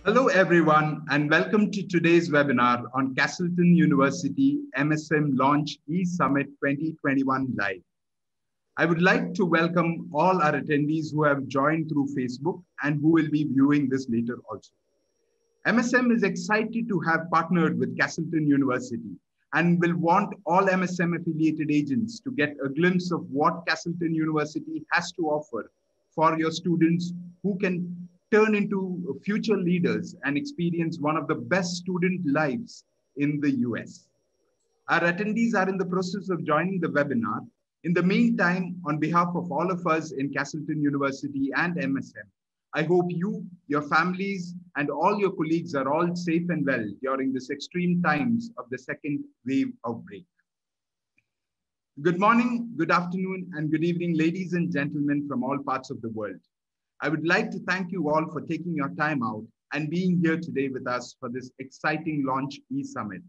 Hello, everyone, and welcome to today's webinar on Castleton University MSM Launch eSummit 2021 Live. I would like to welcome all our attendees who have joined through Facebook and who will be viewing this later also. MSM is excited to have partnered with Castleton University and will want all MSM affiliated agents to get a glimpse of what Castleton University has to offer for your students who can turn into future leaders and experience one of the best student lives in the US. Our attendees are in the process of joining the webinar. In the meantime, on behalf of all of us in Castleton University and MSM, I hope you, your families, and all your colleagues are all safe and well during this extreme times of the second wave outbreak. Good morning, good afternoon, and good evening, ladies and gentlemen from all parts of the world. I would like to thank you all for taking your time out and being here today with us for this exciting Launch eSummit.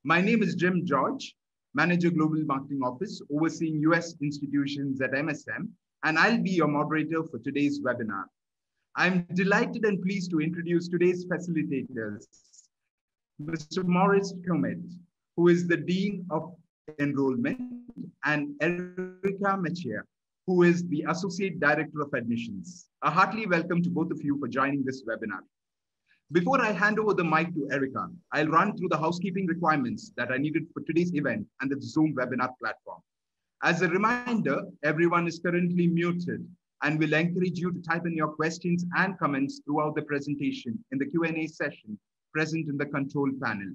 My name is Jim George, Manager Global Marketing Office, overseeing US institutions at MSM, and I'll be your moderator for today's webinar. I'm delighted and pleased to introduce today's facilitators, Mr. Maurice Comet, who is the Dean of Enrollment, and Erica Mechia, who is the Associate Director of Admissions. A hearty welcome to both of you for joining this webinar. Before I hand over the mic to Erica, I'll run through the housekeeping requirements that are needed for today's event and the Zoom webinar platform. As a reminder, everyone is currently muted, and we'll encourage you to type in your questions and comments throughout the presentation in the Q&A session present in the control panel.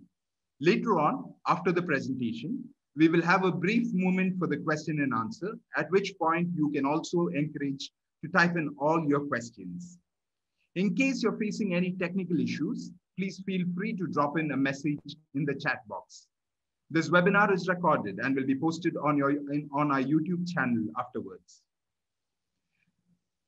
Later on, after the presentation, we will have a brief moment for the question and answer, at which point you can also encourage to type in all your questions. In case you're facing any technical issues, please feel free to drop in a message in the chat box. This webinar is recorded and will be posted on our YouTube channel afterwards.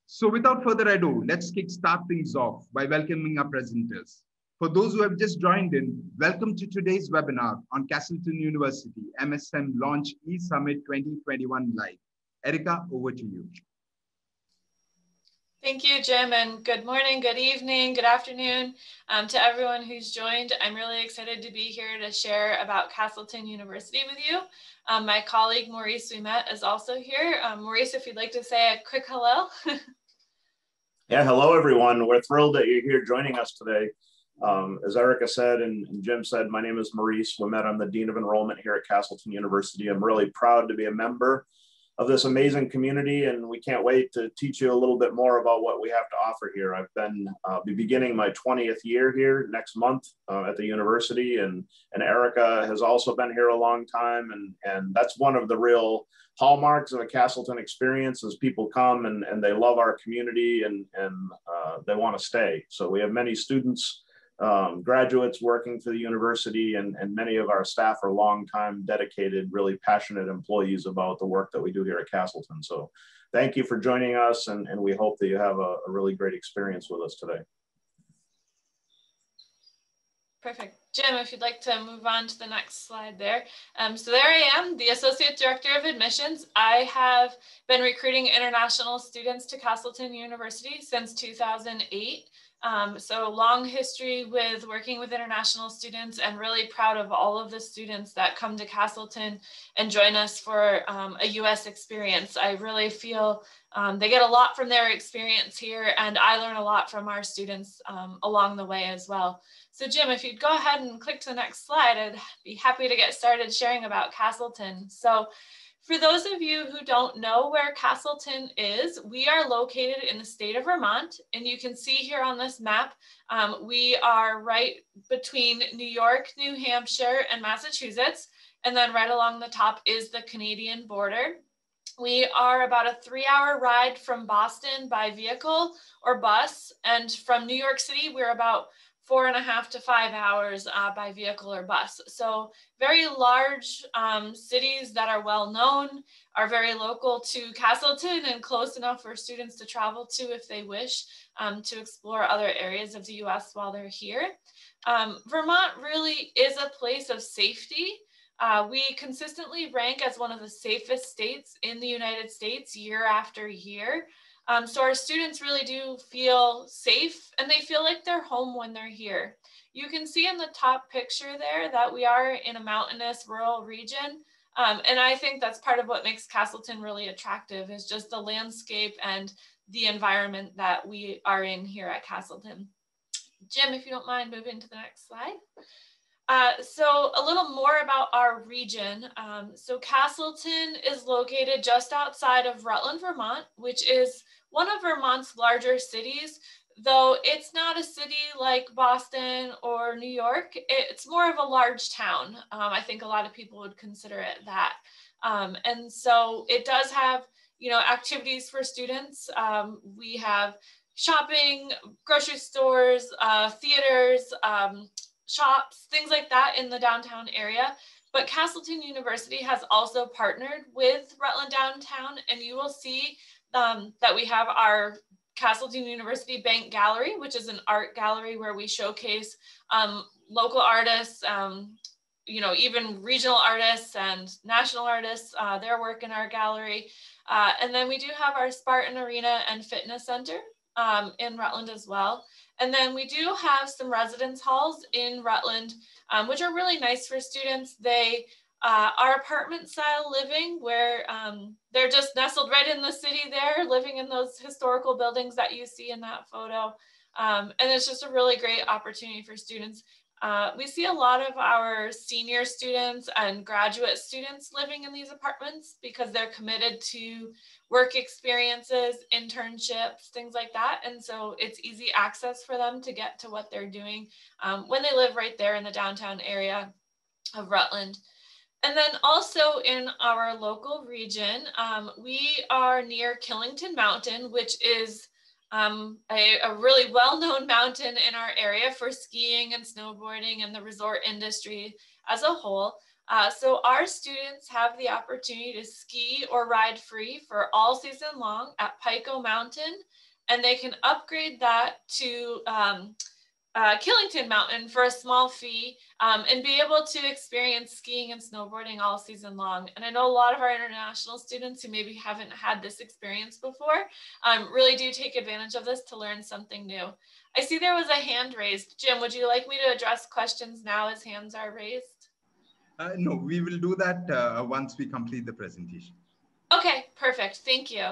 So without further ado, let's kickstart things off by welcoming our presenters. For those who have just joined in, welcome to today's webinar on Castleton University MSM Launch eSummit 2021 Live. Erica, over to you. Thank you, Jim, and good morning, good evening, good afternoon to everyone who's joined. I'm really excited to be here to share about Castleton University with you. My colleague, Maurice Ouimet, is also here. Maurice, if you'd like to say a quick hello. Yeah, hello, everyone. We're thrilled that you're here joining us today. As Erica said and Jim said, my name is Maurice Ouimet. I'm the Dean of Enrollment here at Castleton University. I'm really proud to be a member of this amazing community, and we can't wait to teach you a little bit more about what we have to offer here. I've been beginning my 20th year here next month at the university, and Erica has also been here a long time, and that's one of the real hallmarks of a Castleton experience is people come and they love our community and they want to stay. So we have many students, graduates working for the university, and many of our staff are longtime dedicated, really passionate employees about the work that we do here at Castleton. So thank you for joining us, and we hope that you have a really great experience with us today. Perfect. Jim, if you'd like to move on to the next slide there. So there I am, the Associate Director of Admissions. I have been recruiting international students to Castleton University since 2008. So long history with working with international students, and really proud of all of the students that come to Castleton and join us for a US experience. I really feel they get a lot from their experience here, and I learn a lot from our students along the way as well. So Jim, if you'd go ahead and click to the next slide, I'd be happy to get started sharing about Castleton. So for those of you who don't know where Castleton is, we are located in the state of Vermont, and you can see here on this map, we are right between New York, New Hampshire, and Massachusetts, and then right along the top is the Canadian border. We are about a 3-hour ride from Boston by vehicle or bus, and from New York City, we're about 4.5 to 5 hours by vehicle or bus. So very large cities that are well known, are very local to Castleton and close enough for students to travel to if they wish to explore other areas of the US while they're here. Vermont really is a place of safety. We consistently rank as one of the safest states in the United States year after year. So our students really do feel safe and they feel like they're home when they're here. You can see in the top picture there that we are in a mountainous rural region. And I think that's part of what makes Castleton really attractive, is just the landscape and the environment that we are in here at Castleton. Jim, if you don't mind moving to the next slide. So a little more about our region. So Castleton is located just outside of Rutland, Vermont, which is one of Vermont's larger cities, though it's not a city like Boston or New York. It's more of a large town. I think a lot of people would consider it that. And so it does have, activities for students. We have shopping, grocery stores, theaters, shops, things like that in the downtown area. But Castleton University has also partnered with Rutland Downtown, and you will see that we have our Castleton University Bank Gallery, which is an art gallery where we showcase local artists, even regional artists and national artists, their work in our gallery. And then we do have our Spartan Arena and Fitness Center in Rutland as well. And then we do have some residence halls in Rutland, which are really nice for students. They are apartment style living where they're just nestled right in the city there, living in those historical buildings that you see in that photo. And it's just a really great opportunity for students. We see a lot of our senior students and graduate students living in these apartments because they're committed to work experiences, internships, things like that. And so it's easy access for them to get to what they're doing when they live right there in the downtown area of Rutland. And then also in our local region, we are near Killington Mountain, which is a really well-known mountain in our area for skiing and snowboarding and the resort industry as a whole. So our students have the opportunity to ski or ride free for all season long at Pico Mountain, and they can upgrade that to Killington Mountain for a small fee and be able to experience skiing and snowboarding all season long. And I know a lot of our international students who maybe haven't had this experience before really do take advantage of this to learn something new. I see there was a hand raised. Jim, would you like me to address questions now as hands are raised? No, we will do that once we complete the presentation. Okay, perfect. Thank you.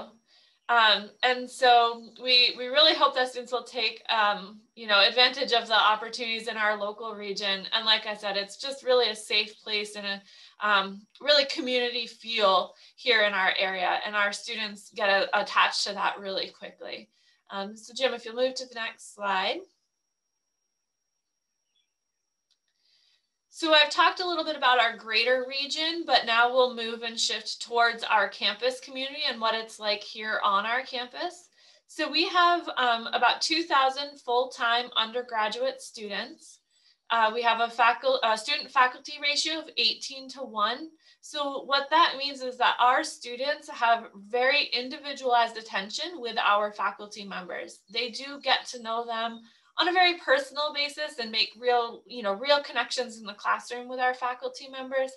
And so we really hope that students will take, advantage of the opportunities in our local region. And like I said, it's just really a safe place and a really community feel here in our area. And our students get attached to that really quickly. So Jim, if you'll move to the next slide. So I've talked a little bit about our greater region, but now we'll move and shift towards our campus community and what it's like here on our campus. So we have about 2,000 full-time undergraduate students. We have a student-faculty ratio of 18:1. So what that means is that our students have very individualized attention with our faculty members. They do get to know them on a very personal basis and make real connections in the classroom with our faculty members,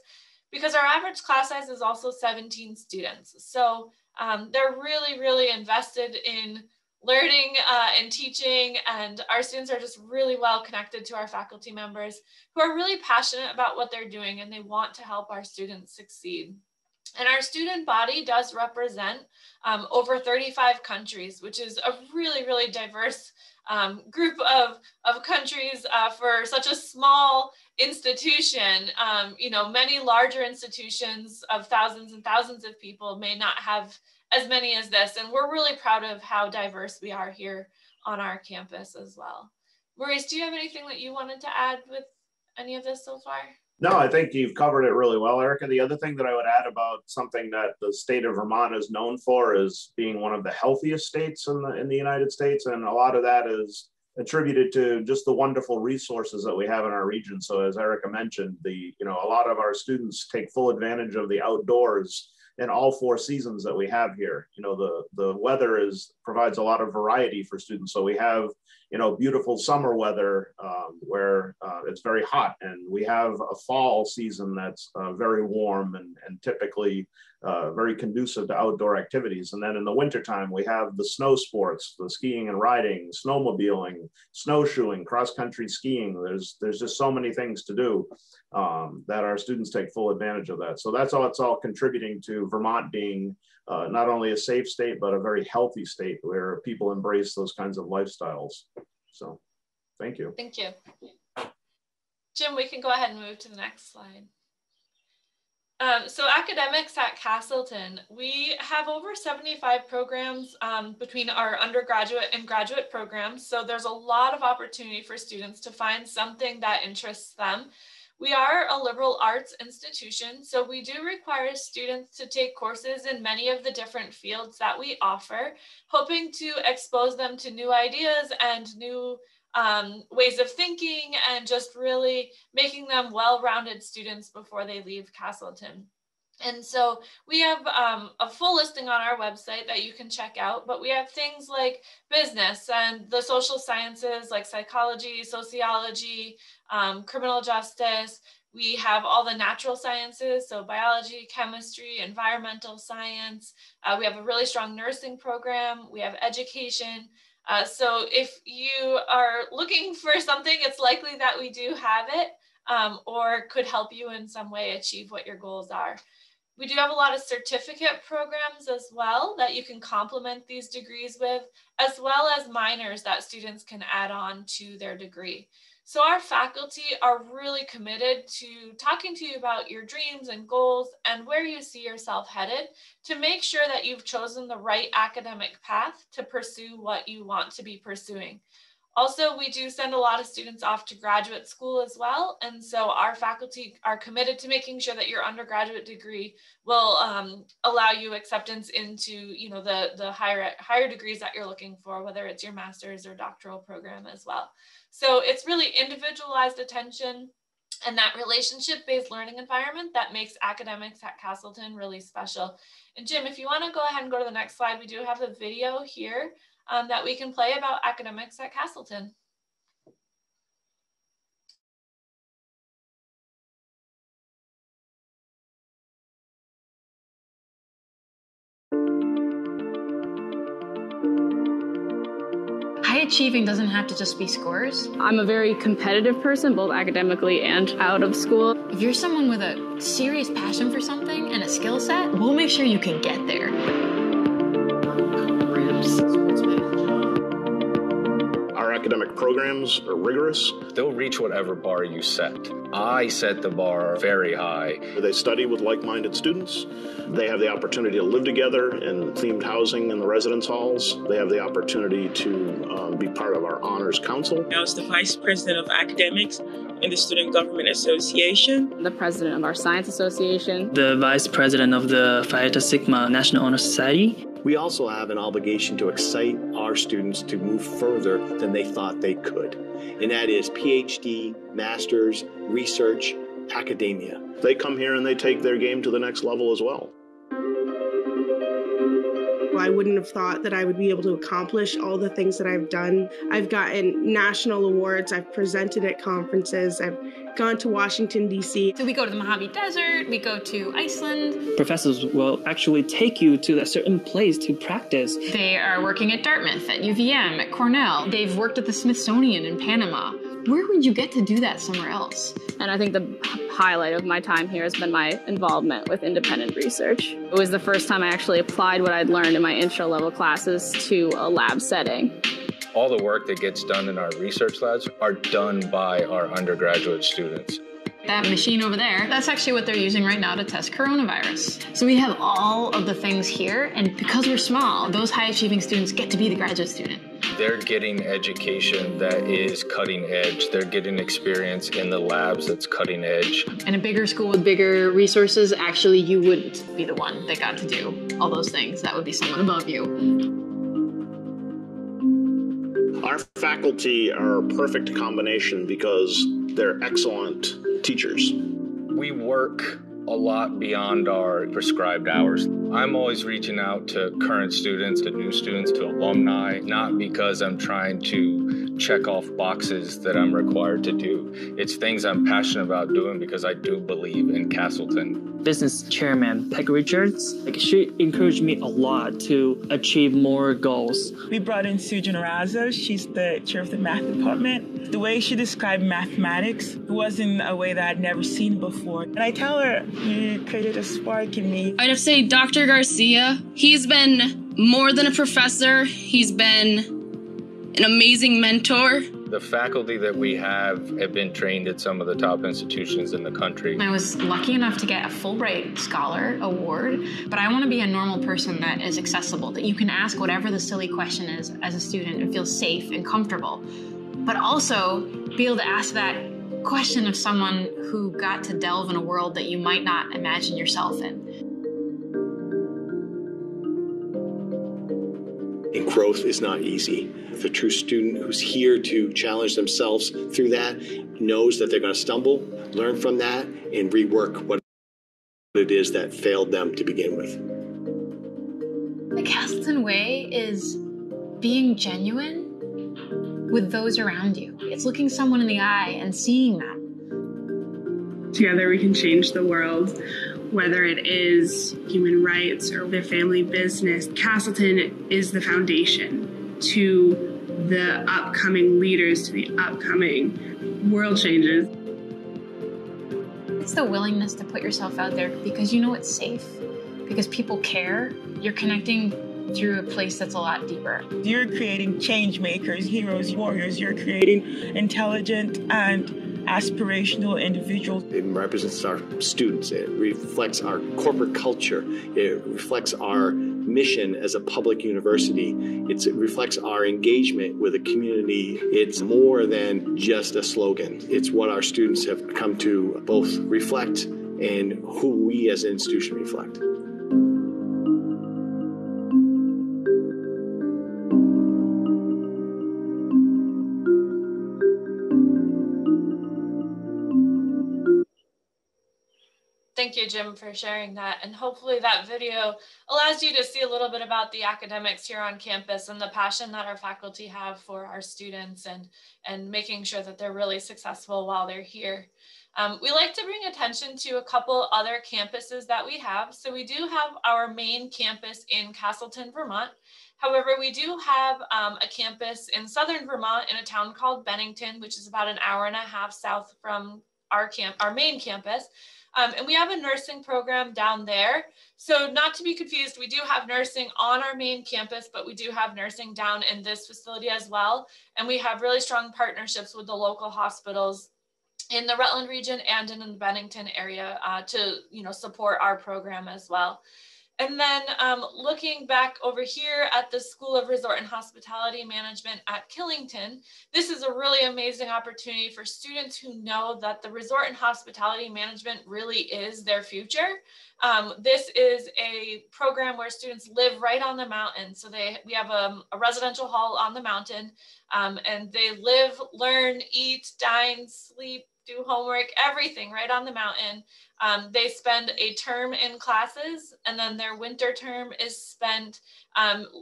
because our average class size is also 17 students. So they're really, really invested in learning and teaching, and our students are just really well connected to our faculty members who are really passionate about what they're doing and they want to help our students succeed. And our student body does represent over 35 countries, which is a really, really diverse group of countries for such a small institution. Many larger institutions of thousands and thousands of people may not have as many as this. And we're really proud of how diverse we are here on our campus as well. Maurice, do you have anything that you wanted to add with any of this so far? No, I think you've covered it really well, Erica. The other thing that I would add about something that the state of Vermont is known for is being one of the healthiest states in the United States. And a lot of that is attributed to just the wonderful resources that we have in our region. So as Erica mentioned, a lot of our students take full advantage of the outdoors in all 4 seasons that we have here. The weather provides a lot of variety for students. So we have beautiful summer weather where it's very hot, and we have a fall season that's very warm and typically very conducive to outdoor activities. And then in the wintertime, we have the snow sports, the skiing and riding, snowmobiling, snowshoeing, cross-country skiing. There's just so many things to do that our students take full advantage of that. So it's all contributing to Vermont being not only a safe state, but a very healthy state where people embrace those kinds of lifestyles. So thank you. Thank you. Jim, we can go ahead and move to the next slide. So academics at Castleton, we have over 75 programs between our undergraduate and graduate programs. So there's a lot of opportunity for students to find something that interests them. We are a liberal arts institution, so we do require students to take courses in many of the different fields that we offer, hoping to expose them to new ideas and new ways of thinking, and just really making them well-rounded students before they leave Castleton. And so we have a full listing on our website that you can check out, but we have things like business and the social sciences like psychology, sociology, criminal justice. We have all the natural sciences, so biology, chemistry, environmental science. We have a really strong nursing program. We have education. So if you are looking for something, it's likely that we do have it or could help you in some way achieve what your goals are. We do have a lot of certificate programs as well that you can complement these degrees with, as well as minors that students can add on to their degree. So our faculty are really committed to talking to you about your dreams and goals and where you see yourself headed to make sure that you've chosen the right academic path to pursue what you want to be pursuing. Also, we do send a lot of students off to graduate school as well. And so our faculty are committed to making sure that your undergraduate degree will allow you acceptance into the higher degrees that you're looking for, whether it's your master's or doctoral program as well. So it's really individualized attention and that relationship-based learning environment that makes academics at Castleton really special. And Jim, if you want to go ahead and go to the next slide, we do have a video here that we can play about academics at Castleton. High achieving doesn't have to just be scores. I'm a very competitive person, both academically and out of school. If you're someone with a serious passion for something and a skill set, we'll make sure you can get there. Our academic programs are rigorous. They'll reach whatever bar you set. I set the bar very high. They study with like-minded students. They have the opportunity to live together in themed housing in the residence halls. They have the opportunity to be part of our honors council. I was the vice president of academics in the Student Government Association. The president of our science association. The vice president of the Phi Eta Sigma National Honor Society. We also have an obligation to excite our students to move further than they thought they could. And that is PhD, master's, research, academia. They come here and they take their game to the next level as well. I wouldn't have thought that I would be able to accomplish all the things that I've done. I've gotten national awards, I've presented at conferences, I've gone to Washington, D.C. So we go to the Mojave Desert, we go to Iceland. Professors will actually take you to a certain place to practice. They are working at Dartmouth, at UVM, at Cornell. They've worked at the Smithsonian in Panama. Where would you get to do that somewhere else? And I think the highlight of my time here has been my involvement with independent research. It was the first time I actually applied what I'd learned in my intro level classes to a lab setting. All the work that gets done in our research labs are done by our undergraduate students. That machine over there, that's actually what they're using right now to test coronavirus. So we have all of the things here, and because we're small, those high-achieving students get to be the graduate student. They're getting education that is cutting edge. They're getting experience in the labs that's cutting edge. In a bigger school with bigger resources, actually you wouldn't be the one that got to do all those things. That would be someone above you. Our faculty are a perfect combination because they're excellent teachers. We work a lot beyond our prescribed hours. I'm always reaching out to current students, to new students, to alumni, not because I'm trying to check off boxes that I'm required to do. It's things I'm passionate about doing because I do believe in Castleton. Business chairman Peg Richards, she encouraged me a lot to achieve more goals. We brought in Susan Raza. She's the chair of the math department. The way she described mathematics was in a way that I'd never seen before. And I tell her, you created a spark in me. I'd have to say Dr. Garcia. He's been more than a professor. He's been an amazing mentor. The faculty that we have been trained at some of the top institutions in the country. I was lucky enough to get a Fulbright Scholar Award, but I want to be a normal person that is accessible, that you can ask whatever the silly question is as a student and feel safe and comfortable, but also be able to ask that question of someone who got to delve in a world that you might not imagine yourself in. And growth is not easy. The true student who's here to challenge themselves through that knows that they're going to stumble, learn from that, and rework what it is that failed them to begin with. The Castleton way is being genuine with those around you. It's looking someone in the eye and seeing them. Together we can change the world. Whether it is human rights or their family business, Castleton is the foundation to the upcoming leaders, to the upcoming world changes. It's the willingness to put yourself out there because you know it's safe, because people care. You're connecting through a place that's a lot deeper. You're creating change makers, heroes, warriors. You're creating intelligent and aspirational individuals. It represents our students. It reflects our corporate culture. It reflects our mission as a public university. It reflects our engagement with the community. It's more than just a slogan. It's what our students have come to both reflect and who we as an institution reflect. Thank you, Jim, for sharing that. And hopefully that video allows you to see a little bit about the academics here on campus and the passion that our faculty have for our students and making sure that they're really successful while they're here. We like to bring attention to a couple other campuses that we have. So we do have our main campus in Castleton, Vermont. However, we do have a campus in Southern Vermont in a town called Bennington, which is about an hour and a half south from our main campus. And we have a nursing program down there. So not to be confused, we do have nursing on our main campus, but we do have nursing down in this facility as well. And we have really strong partnerships with the local hospitals in the Rutland region and in the Bennington area to support our program as well. And then looking back over here at the School of Resort and Hospitality Management at Killington, this is a really amazing opportunity for students who know that the resort and hospitality management really is their future. This is a program where students live right on the mountain. So we have a residential hall on the mountain, and they live, learn, eat, dine, sleep, do homework, everything right on the mountain. They spend a term in classes, and then their winter term is spent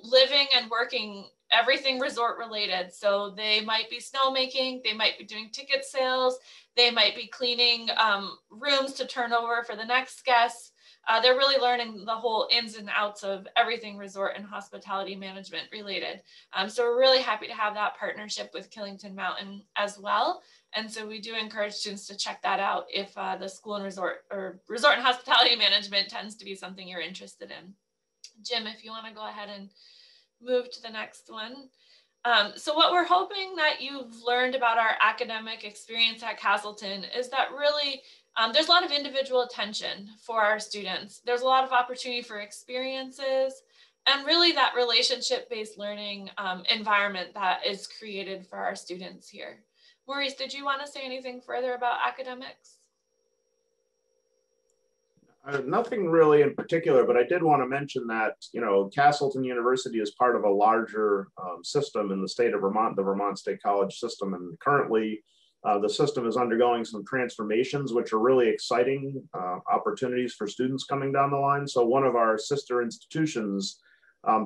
living and working everything resort related. So they might be snowmaking, they might be doing ticket sales, they might be cleaning rooms to turn over for the next guests. They're really learning the whole ins and outs of everything resort and hospitality management related. So we're really happy to have that partnership with Killington Mountain as well. And so we do encourage students to check that out if the school and resort and hospitality management tends to be something you're interested in. Jim, if you want to go ahead and move to the next one. So what we're hoping that you've learned about our academic experience at Castleton is that really there's a lot of individual attention for our students. There's a lot of opportunity for experiences and really that relationship-based learning environment that is created for our students here. Maurice, did you want to say anything further about academics? Nothing really in particular, but I did want to mention that, Castleton University is part of a larger system in the state of Vermont, the Vermont State College system. And currently the system is undergoing some transformations, which are really exciting opportunities for students coming down the line. So one of our sister institutions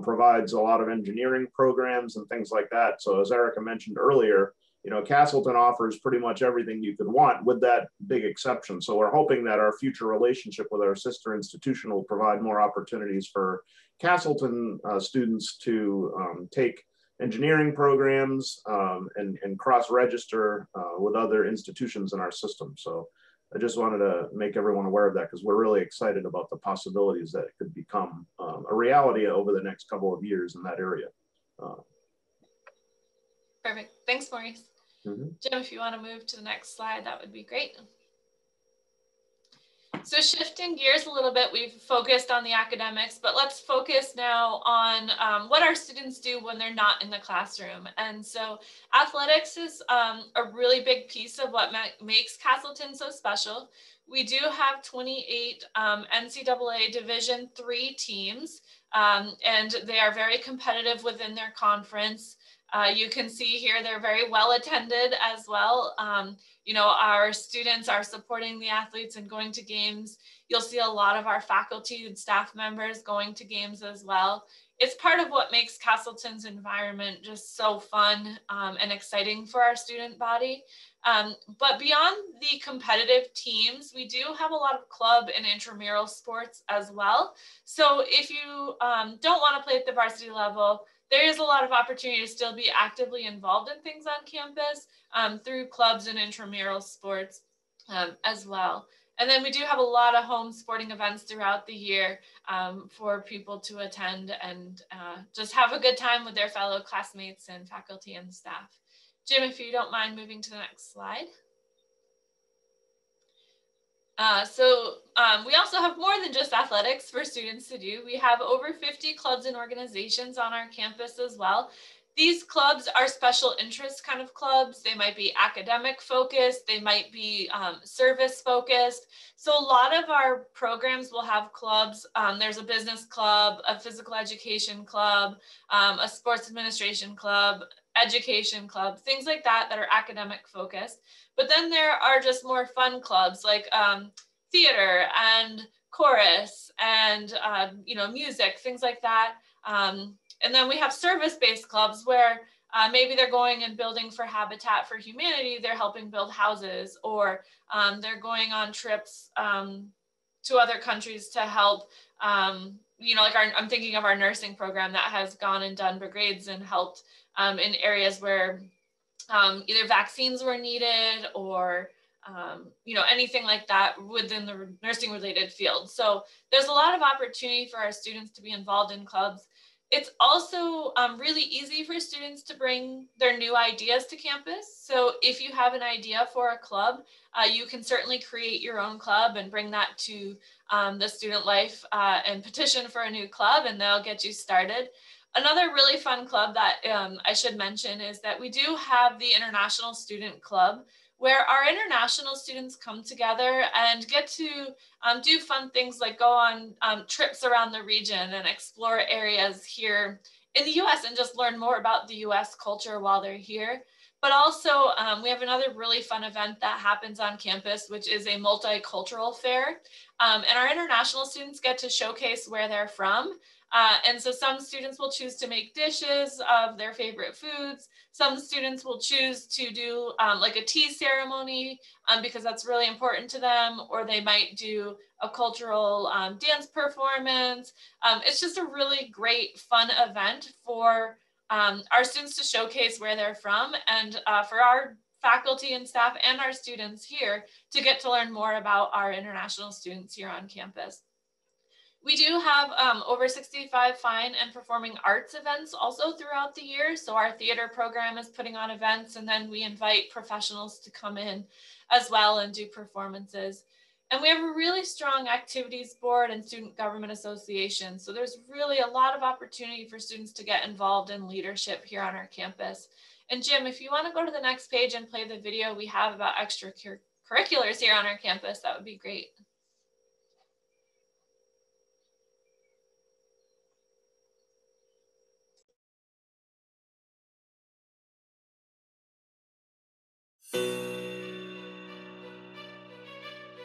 provides a lot of engineering programs and things like that. So as Erica mentioned earlier, you know, Castleton offers pretty much everything you could want with that big exception. So we're hoping that our future relationship with our sister institution will provide more opportunities for Castleton students to take engineering programs and cross-register with other institutions in our system. So I just wanted to make everyone aware of that because we're really excited about the possibilities that it could become a reality over the next couple of years in that area. Perfect. Thanks, Maurice. Jim, if you want to move to the next slide, that would be great. So shifting gears a little bit, we've focused on the academics, but let's focus now on what our students do when they're not in the classroom. And so athletics is a really big piece of what makes Castleton so special. We do have 28 NCAA Division III teams, and they are very competitive within their conference. You can see here they're very well attended as well. You know, our students are supporting the athletes and going to games. You'll see a lot of our faculty and staff members going to games as well. It's part of what makes Castleton's environment just so fun and exciting for our student body. But beyond the competitive teams, we do have a lot of club and intramural sports as well. So if you don't want to play at the varsity level, there is a lot of opportunity to still be actively involved in things on campus through clubs and intramural sports as well. And then we do have a lot of home sporting events throughout the year for people to attend and just have a good time with their fellow classmates and faculty and staff. Jim, if you don't mind moving to the next slide. We also have more than just athletics for students to do. We have over 50 clubs and organizations on our campus as well. These clubs are special interest kind of clubs. They might be academic focused, they might be service focused. So a lot of our programs will have clubs. There's a business club, a physical education club, a sports administration club, education club, things like that that are academic focused. But then there are just more fun clubs like theater and chorus and you know, music, things like that. And then we have service-based clubs where maybe they're going and building for Habitat for Humanity, they're helping build houses, or they're going on trips to other countries to help, you know, like I'm thinking of our nursing program that has gone and done brigades and helped in areas where either vaccines were needed or you know, anything like that within the nursing related field. So there's a lot of opportunity for our students to be involved in clubs. It's also really easy for students to bring their new ideas to campus. So if you have an idea for a club, you can certainly create your own club and bring that to the student life and petition for a new club, and they'll get you started. Another really fun club that I should mention is that we do have the International Student Club, where our international students come together and get to do fun things like go on trips around the region and explore areas here in the US and just learn more about the US culture while they're here. But also we have another really fun event that happens on campus, which is a multicultural fair. And our international students get to showcase where they're from. And so some students will choose to make dishes of their favorite foods. Some students will choose to do like a tea ceremony because that's really important to them, or they might do a cultural dance performance. It's just a really great, fun event for our students to showcase where they're from, and for our faculty and staff and our students here to get to learn more about our international students here on campus. We do have over 65 fine and performing arts events also throughout the year. So our theater program is putting on events, and then we invite professionals to come in as well and do performances. And we have a really strong activities board and student government association. So there's really a lot of opportunity for students to get involved in leadership here on our campus. And Jim, if you want to go to the next page and play the video we have about extracurriculars here on our campus, that would be great.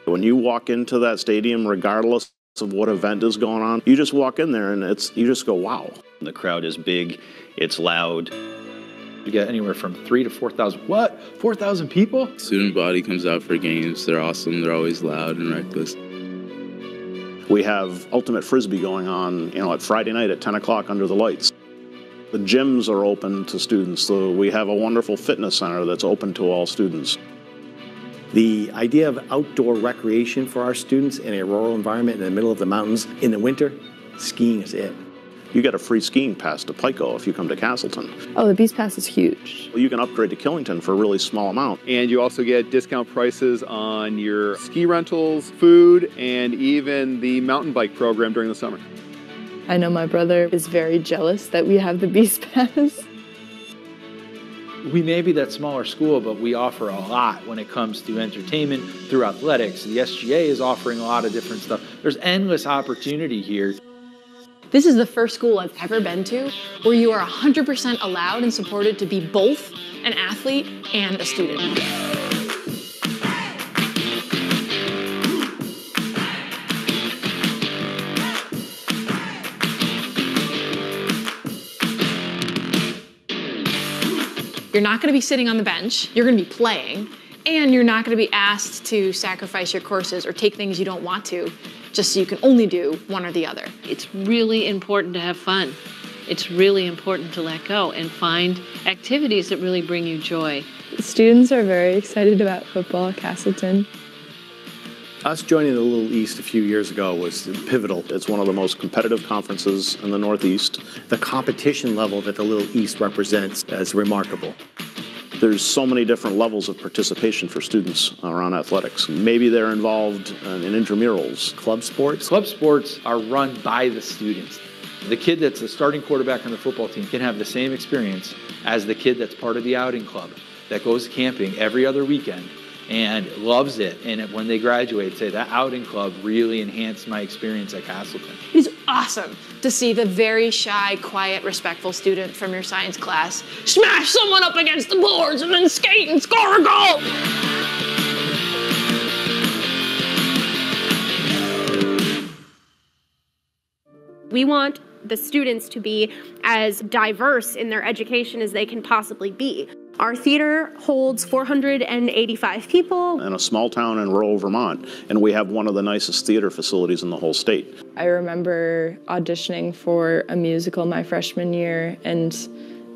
When you walk into that stadium, regardless of what event is going on. You just walk in there and you just go, wow. The crowd is big, it's loud. You get anywhere from 3,000 to 4,000. What? 4,000 people? Student body comes out for games. They're awesome. They're always loud and reckless. We have Ultimate Frisbee going on, at Friday night at 10 o'clock under the lights. The gyms are open to students, so we have a wonderful fitness center that's open to all students. The idea of outdoor recreation for our students in a rural environment in the middle of the mountains in the winter, skiing is it. You get a free skiing pass to Pico if you come to Castleton. Oh, the Beast Pass is huge. You can upgrade to Killington for a really small amount. And you also get discount prices on your ski rentals, food, and even the mountain bike program during the summer. I know my brother is very jealous that we have the Beast Pass. We may be that smaller school, but we offer a lot when it comes to entertainment through athletics. The SGA is offering a lot of different stuff. There's endless opportunity here. This is the first school I've ever been to where you are 100% allowed and supported to be both an athlete and a student. You're not going to be sitting on the bench, you're going to be playing, and you're not going to be asked to sacrifice your courses or take things you don't want to, just so you can only do one or the other. It's really important to have fun. It's really important to let go and find activities that really bring you joy. Students are very excited about football at Castleton. Us joining the Little East a few years ago was pivotal. It's one of the most competitive conferences in the Northeast. The competition level that the Little East represents is remarkable. There's so many different levels of participation for students around athletics. Maybe they're involved in intramurals. Club sports? Club sports are run by the students. The kid that's the starting quarterback on the football team can have the same experience as the kid that's part of the outing club that goes camping every other weekend and loves it. And when they graduate, say, that outing club really enhanced my experience at Castleton. It is awesome to see the very shy, quiet, respectful student from your science class smash someone up against the boards and then skate and score a goal. We want the students to be as diverse in their education as they can possibly be. Our theater holds 485 people. In a small town in rural Vermont, and we have one of the nicest theater facilities in the whole state. I remember auditioning for a musical my freshman year, and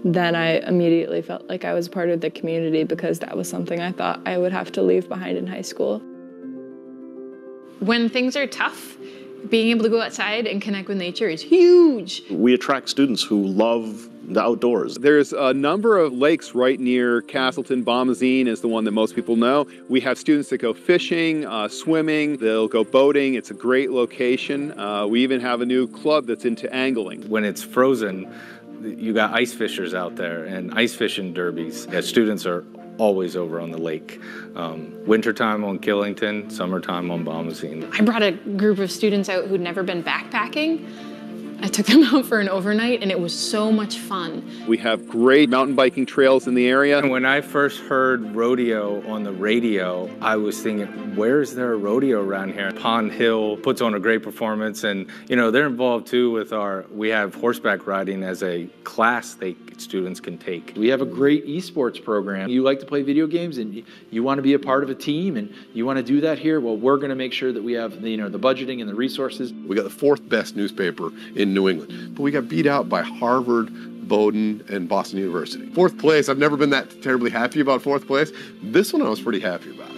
then I immediately felt like I was part of the community because that was something I thought I would have to leave behind in high school. When things are tough, being able to go outside and connect with nature is huge. We attract students who love the outdoors. There's a number of lakes right near Castleton. Bombazine is the one that most people know. We have students that go fishing, swimming, they'll go boating. It's a great location. We even have a new club that's into angling. When it's frozen, you got ice fishers out there and ice fishing derbies. Yeah, students are always over on the lake. Wintertime on Killington, summertime on Bombazine. I brought a group of students out who'd never been backpacking. I took them out for an overnight and it was so much fun. We have great mountain biking trails in the area. When I first heard rodeo on the radio, I was thinking, where is there a rodeo around here? Pond Hill puts on a great performance, and they're involved too with we have horseback riding as a class students can take. We have a great esports program. You like to play video games and you want to be a part of a team and you want to do that here? Well, we're going to make sure that we have the budgeting and the resources. We got the 4th best newspaper in New England, but we got beat out by Harvard, Bowdoin, and Boston University. 4th place, I've never been that terribly happy about 4th place. This one I was pretty happy about.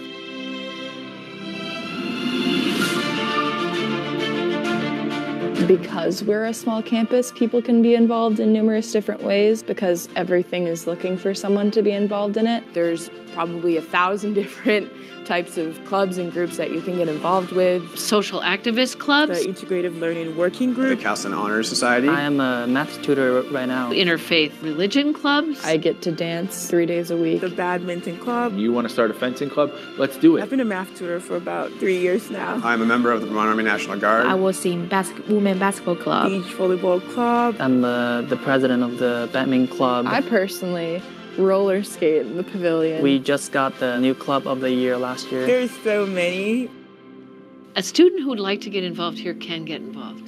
Because we're a small campus, people can be involved in numerous different ways because everything is looking for someone to be involved in it. There's probably 1,000 different types of clubs and groups that you can get involved with. Social activist clubs. The Integrative Learning Working Group. The Castleton Honor Society. I am a math tutor right now. Interfaith religion clubs. I get to dance 3 days a week. The badminton club. You want to start a fencing club? Let's do it. I've been a math tutor for about 3 years now. I'm a member of the Vermont Army National Guard. I was in women basketball club. Beach volleyball club. I'm the president of the badminton club. I personally roller skate in the pavilion. We just got the new club of the year last year. There's so many. A student who would like to get involved here can get involved.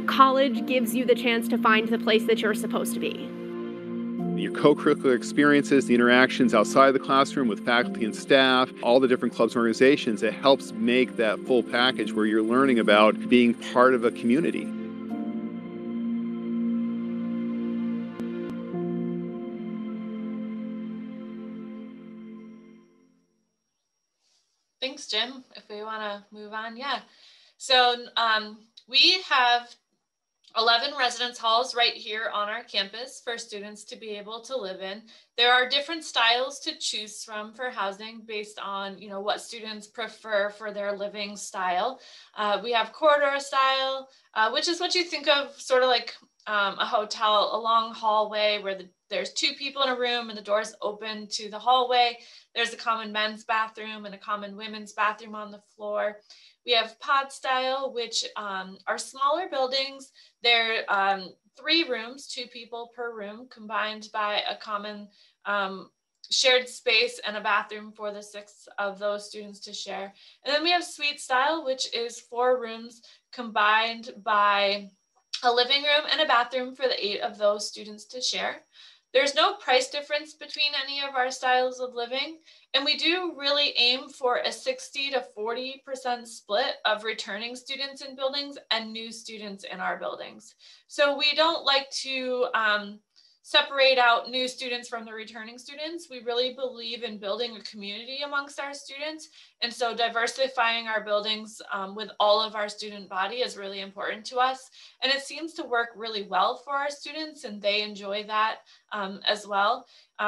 College gives you the chance to find the place that you're supposed to be. Your co-curricular experiences, the interactions outside the classroom with faculty and staff, all the different clubs and organizations, it helps make that full package where you're learning about being part of a community. Thanks, Jim. If we want to move on, yeah. So we have 11 residence halls right here on our campus for students to be able to live in. There are different styles to choose from for housing based on, what students prefer for their living style. We have corridor style, which is what you think of sort of like a hotel, a long hallway where there's two people in a room and the doors open to the hallway. There's a common men's bathroom and a common women's bathroom on the floor. We have pod style, which are smaller buildings. They're 3 rooms, 2 people per room, combined by a common shared space and a bathroom for the 6 of those students to share. And then we have suite style, which is 4 rooms combined by a living room and a bathroom for the 8 of those students to share. There's no price difference between any of our styles of living, and we do really aim for a 60 to 40% split of returning students in buildings and new students in our buildings. So we don't like to separate out new students from the returning students. We really believe in building a community amongst our students. And so diversifying our buildings with all of our student body is really important to us. And it seems to work really well for our students, and they enjoy that as well.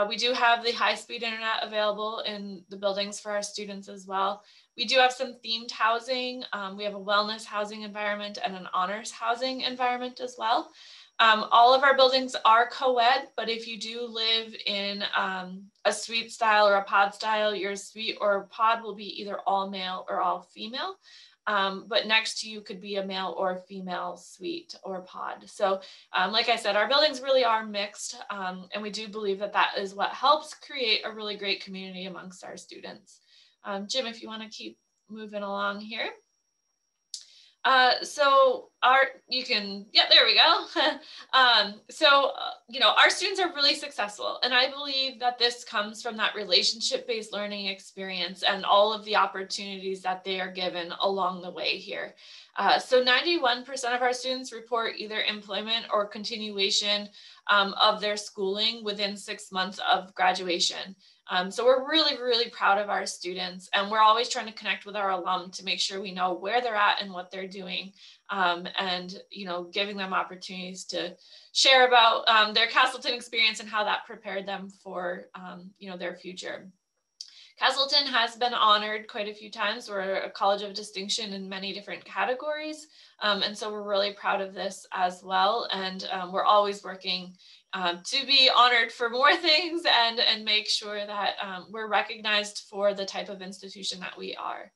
We do have the high-speed internet available in the buildings for our students as well. We do have some themed housing. We have a wellness housing environment and an honors housing environment as well. All of our buildings are co-ed, but if you do live in a suite style or a pod style, your suite or pod will be either all male or all female. But next to you could be a male or female suite or pod. So like I said, our buildings really are mixed, and we do believe that that is what helps create a really great community amongst our students. Jim, if you want to keep moving along here. There we go. Our students are really successful, and I believe that this comes from that relationship-based learning experience and all of the opportunities that they are given along the way here. So 91% of our students report either employment or continuation of their schooling within 6 months of graduation. So we're really, really proud of our students, and we're always trying to connect with our alum to make sure we know where they're at and what they're doing, and giving them opportunities to share about their Castleton experience and how that prepared them for their future. Castleton has been honored quite a few times. We're a college of distinction in many different categories, and so we're really proud of this as well, and we're always working to be honored for more things and make sure that we're recognized for the type of institution that we are.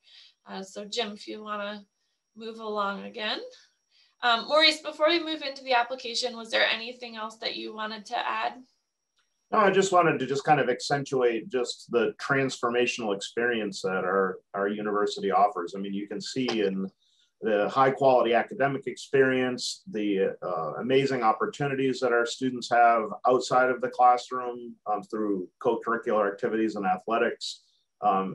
So Jim, if you want to move along again. Maurice, before we move into the application, was there anything else that you wanted to add? No, I just wanted to just kind of accentuate just the transformational experience that our university offers. I mean, you can see in the high quality academic experience, the amazing opportunities that our students have outside of the classroom through co-curricular activities and athletics.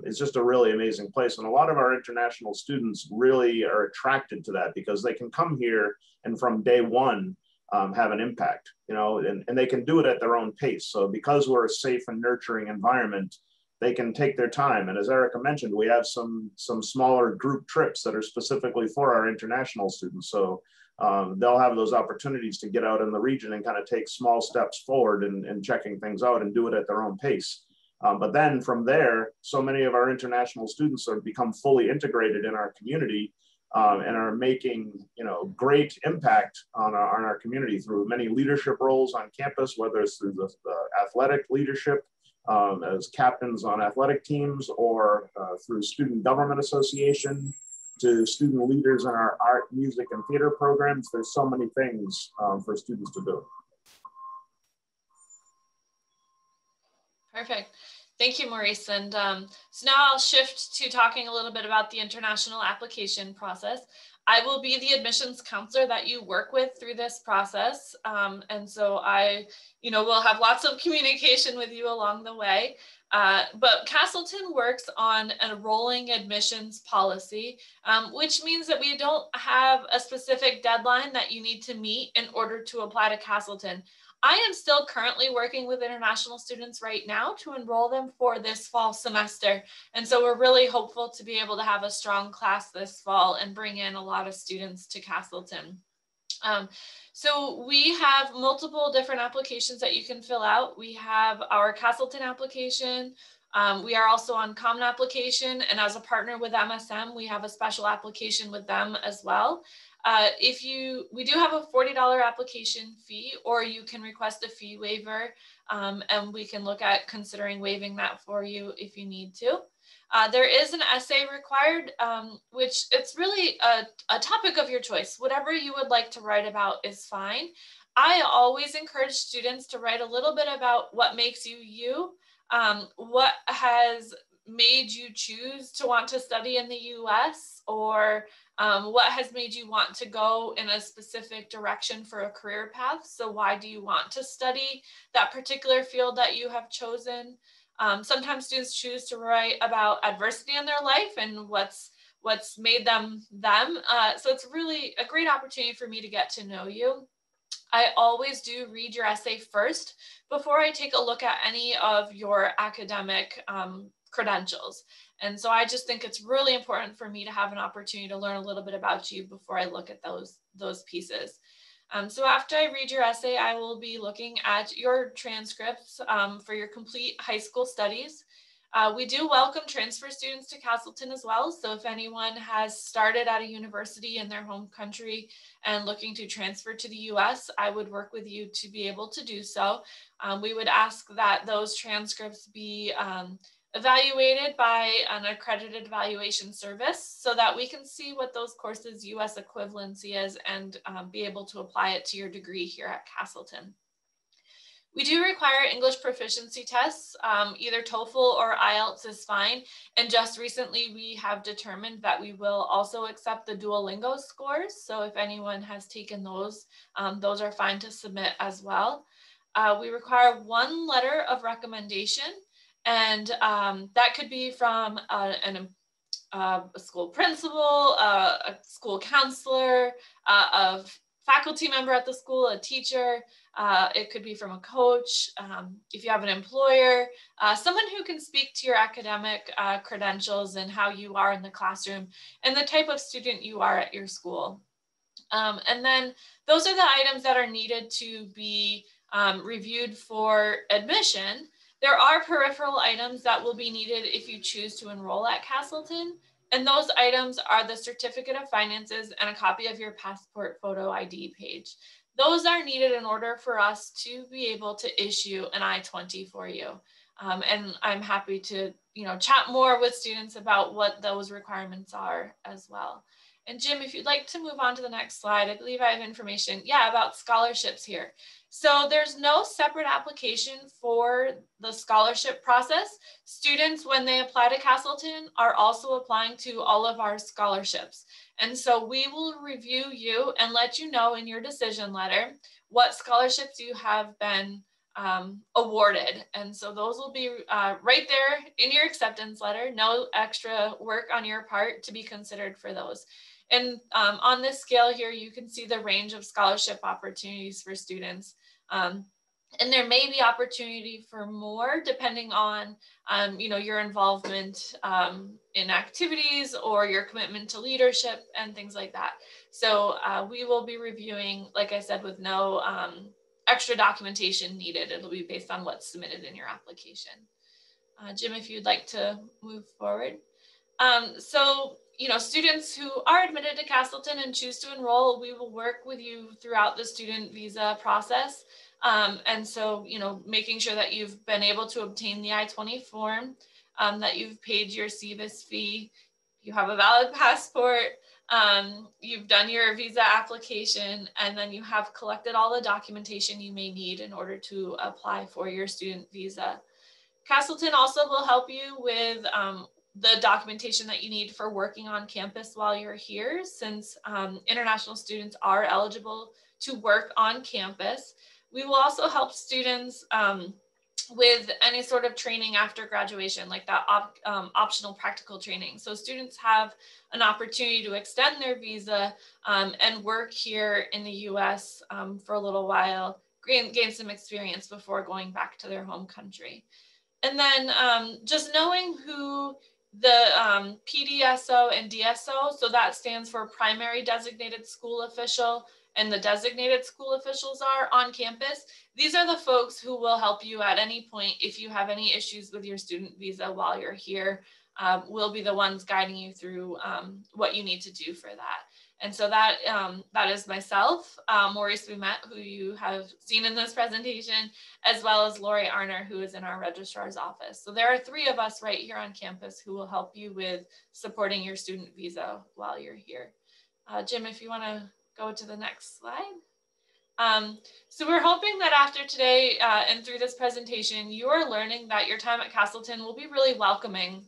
It's just a really amazing place. And a lot of our international students really are attracted to that because they can come here and from day one have an impact, and they can do it at their own pace. So because we're a safe and nurturing environment, they can take their time. And as Erica mentioned, we have some smaller group trips that are specifically for our international students. So they'll have those opportunities to get out in the region and kind of take small steps forward and checking things out and do it at their own pace. But then from there, so many of our international students have become fully integrated in our community and are making great impact on our community through many leadership roles on campus, whether it's through the athletic leadership, as captains on athletic teams, or through student government association, to student leaders in our art, music, and theater programs. There's so many things for students to do. Perfect. Thank you, Maurice. And so now I'll shift to talking a little bit about the international application process. I will be the admissions counselor that you work with through this process. And so I, will have lots of communication with you along the way. But Castleton works on a rolling admissions policy, which means that we don't have a specific deadline that you need to meet in order to apply to Castleton. I am still currently working with international students right now to enroll them for this fall semester. And so we're really hopeful to be able to have a strong class this fall and bring in a lot of students to Castleton. So we have multiple different applications that you can fill out. We have our Castleton application. We are also on Common Application, and as a partner with MSM, we have a special application with them as well. We do have a $40 application fee, or you can request a fee waiver, and we can look at considering waiving that for you if you need to. There is an essay required, which it's really a topic of your choice. Whatever you would like to write about is fine. I always encourage students to write a little bit about what makes you you, what has made you choose to want to study in the US, or what has made you want to go in a specific direction for a career path. So why do you want to study that particular field that you have chosen? Sometimes students choose to write about adversity in their life and what's made them them. So it's really a great opportunity for me to get to know you. I always do read your essay first before I take a look at any of your academic credentials. And so I just think it's really important for me to have an opportunity to learn a little bit about you before I look at those pieces. So after I read your essay, I will be looking at your transcripts for your complete high school studies. We do welcome transfer students to Castleton as well. So if anyone has started at a university in their home country and looking to transfer to the US, I would work with you to be able to do so. We would ask that those transcripts be evaluated by an accredited evaluation service so that we can see what those courses US equivalency is and be able to apply it to your degree here at Castleton. We do require English proficiency tests, either TOEFL or IELTS is fine. And just recently we have determined that we will also accept the Duolingo scores. So if anyone has taken those are fine to submit as well. We require one letter of recommendation, and that could be from a school principal, a school counselor, a faculty member at the school, a teacher. It could be from a coach. If you have an employer, someone who can speak to your academic credentials and how you are in the classroom and the type of student you are at your school. And then those are the items that are needed to be reviewed for admission. There are peripheral items that will be needed if you choose to enroll at Castleton. And those items are the certificate of finances and a copy of your passport photo ID page. Those are needed in order for us to be able to issue an I-20 for you. And I'm happy to chat more with students about what those requirements are as well. And Jim, if you'd like to move on to the next slide, I believe I have information, about scholarships here. So there's no separate application for the scholarship process. Students, when they apply to Castleton, are also applying to all of our scholarships. And so we will review you and let you know in your decision letter what scholarships you have been awarded. And so those will be right there in your acceptance letter, no extra work on your part to be considered for those. And on this scale here, you can see the range of scholarship opportunities for students. And there may be opportunity for more depending on, your involvement in activities or your commitment to leadership and things like that. So we will be reviewing, like I said, with no extra documentation needed. It'll be based on what's submitted in your application. Jim, if you'd like to move forward. Students who are admitted to Castleton and choose to enroll, we will work with you throughout the student visa process. And so, making sure that you've been able to obtain the I-20 form, that you've paid your CVIS fee, you have a valid passport, you've done your visa application, and then you have collected all the documentation you may need in order to apply for your student visa. Castleton also will help you with the documentation that you need for working on campus while you're here, since international students are eligible to work on campus. We will also help students with any sort of training after graduation, like that optional practical training. So students have an opportunity to extend their visa and work here in the US for a little while, gain some experience before going back to their home country. And then just knowing who the PDSO and DSO, so that stands for Primary Designated School Official, and the designated school officials are on campus. These are the folks who will help you at any point if you have any issues with your student visa while you're here. We'll be the ones guiding you through what you need to do for that. And so that is myself, Maurice Boumet, who you have seen in this presentation, as well as Lori Arner, who is in our registrar's office. So there are 3 of us right here on campus who will help you with supporting your student visa while you're here. Jim, if you want to go to the next slide. So we're hoping that after today and through this presentation, you are learning that your time at Castleton will be really welcoming.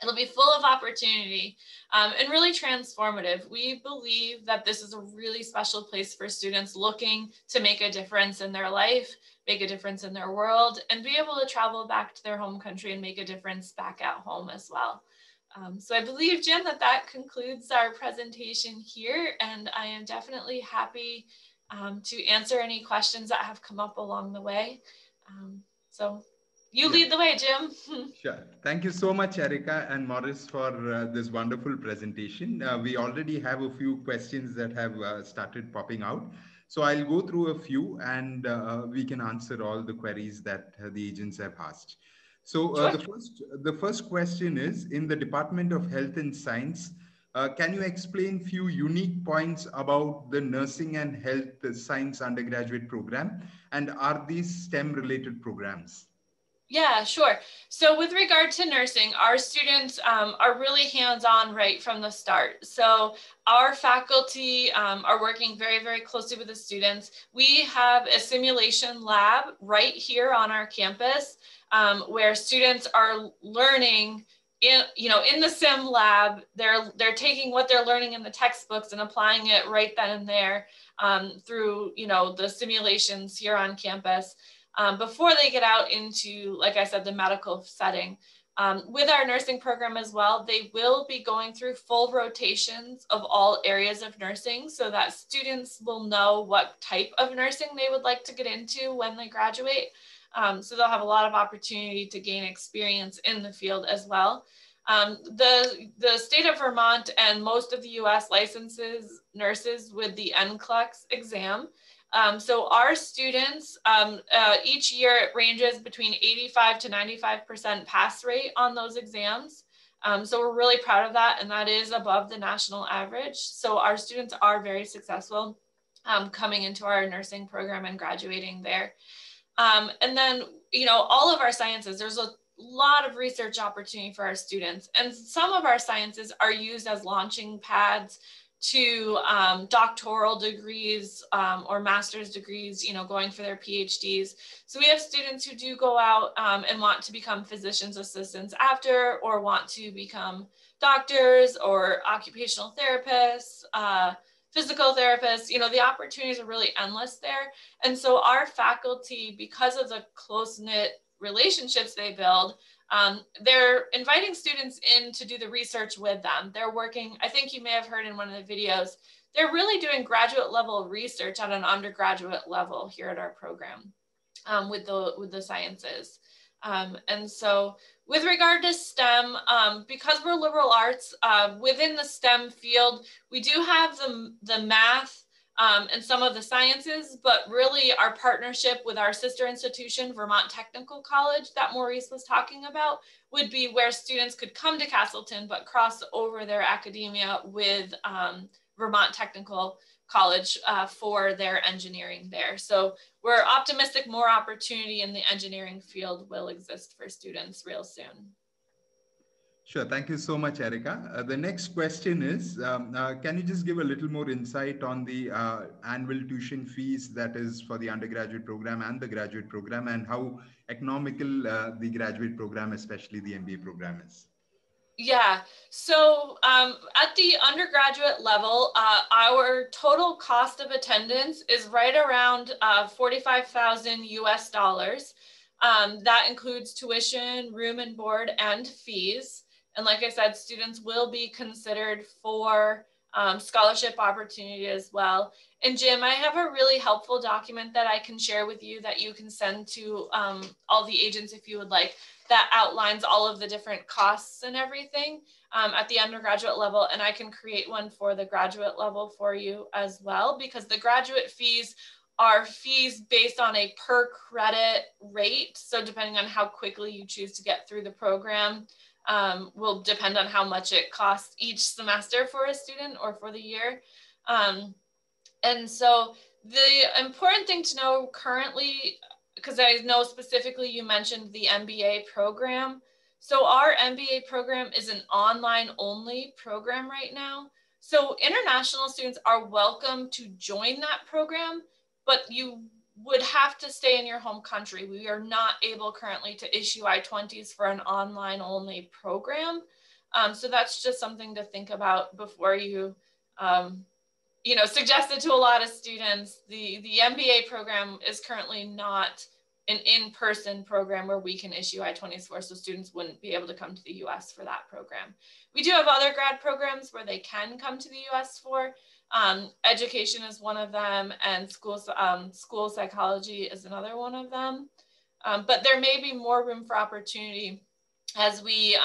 It'll be full of opportunity and really transformative. We believe that this is a really special place for students looking to make a difference in their life, make a difference in their world, and be able to travel back to their home country and make a difference back at home as well. So I believe, Jim, that concludes our presentation here, and I am definitely happy to answer any questions that have come up along the way. So you lead the way, Jim. Sure. Thank you so much, Erica and Maurice, for this wonderful presentation. We already have a few questions that have started popping out. So I'll go through a few and we can answer all the queries that the agents have asked. So the first question is, in the Department of Health and Science, can you explain few unique points about the nursing and health science undergraduate program, and are these STEM related programs? Yeah, sure. So with regard to nursing, our students are really hands-on right from the start. So our faculty are working very, very closely with the students. We have a simulation lab right here on our campus where students are learning in the sim lab. They're taking what they're learning in the textbooks and applying it right then and there through the simulations here on campus. Before they get out into, like I said, the medical setting. With our nursing program as well, they will be going through full rotations of all areas of nursing so that students will know what type of nursing they would like to get into when they graduate. So they'll have a lot of opportunity to gain experience in the field as well. The state of Vermont and most of the US licenses nurses with the NCLEX exam. So our students, each year it ranges between 85 to 95% pass rate on those exams. So we're really proud of that, and that is above the national average. So our students are very successful coming into our nursing program and graduating there. And then, all of our sciences, there's a lot of research opportunity for our students, and some of our sciences are used as launching pads to doctoral degrees or master's degrees, going for their PhDs. So we have students who do go out and want to become physician's assistants after, or want to become doctors or occupational therapists, physical therapists. The opportunities are really endless there. And so our faculty, because of the close-knit relationships they build, they're inviting students in to do the research with them. They're working, I think you may have heard in one of the videos, they're really doing graduate level research at an undergraduate level here at our program with the sciences. And so with regard to STEM, because we're liberal arts, within the STEM field, we do have the math and some of the sciences, but really our partnership with our sister institution, Vermont Technical College, that Maurice was talking about, would be where students could come to Castleton, but cross over their academia with Vermont Technical College for their engineering there. So we're optimistic more opportunity in the engineering field will exist for students real soon. Sure. Thank you so much, Erica. The next question is, can you just give a little more insight on the annual tuition fees that is for the undergraduate program and the graduate program, and how economical the graduate program, especially the MBA program, is? Yeah, so at the undergraduate level, our total cost of attendance is right around 45,000 US dollars. That includes tuition, room and board, and fees. And like I said, students will be considered for scholarship opportunity as well. And Jim, I have a really helpful document that I can share with you that you can send to all the agents if you would like, that outlines all of the different costs and everything at the undergraduate level. And I can create one for the graduate level for you as well, because the graduate fees are fees based on a per credit rate. So depending on how quickly you choose to get through the program, will depend on how much it costs each semester for a student or for the year. And so the important thing to know currently, because I know specifically you mentioned the MBA program. So our MBA program is an online only program right now. So international students are welcome to join that program, but you would have to stay in your home country. We are not able currently to issue I-20s for an online only program. So that's just something to think about before you, suggest it to a lot of students. The MBA program is currently not an in-person program where we can issue I-20s for, so students wouldn't be able to come to the US for that program. We do have other grad programs where they can come to the US for. Education is one of them, and school psychology is another one of them. But there may be more room for opportunity as we,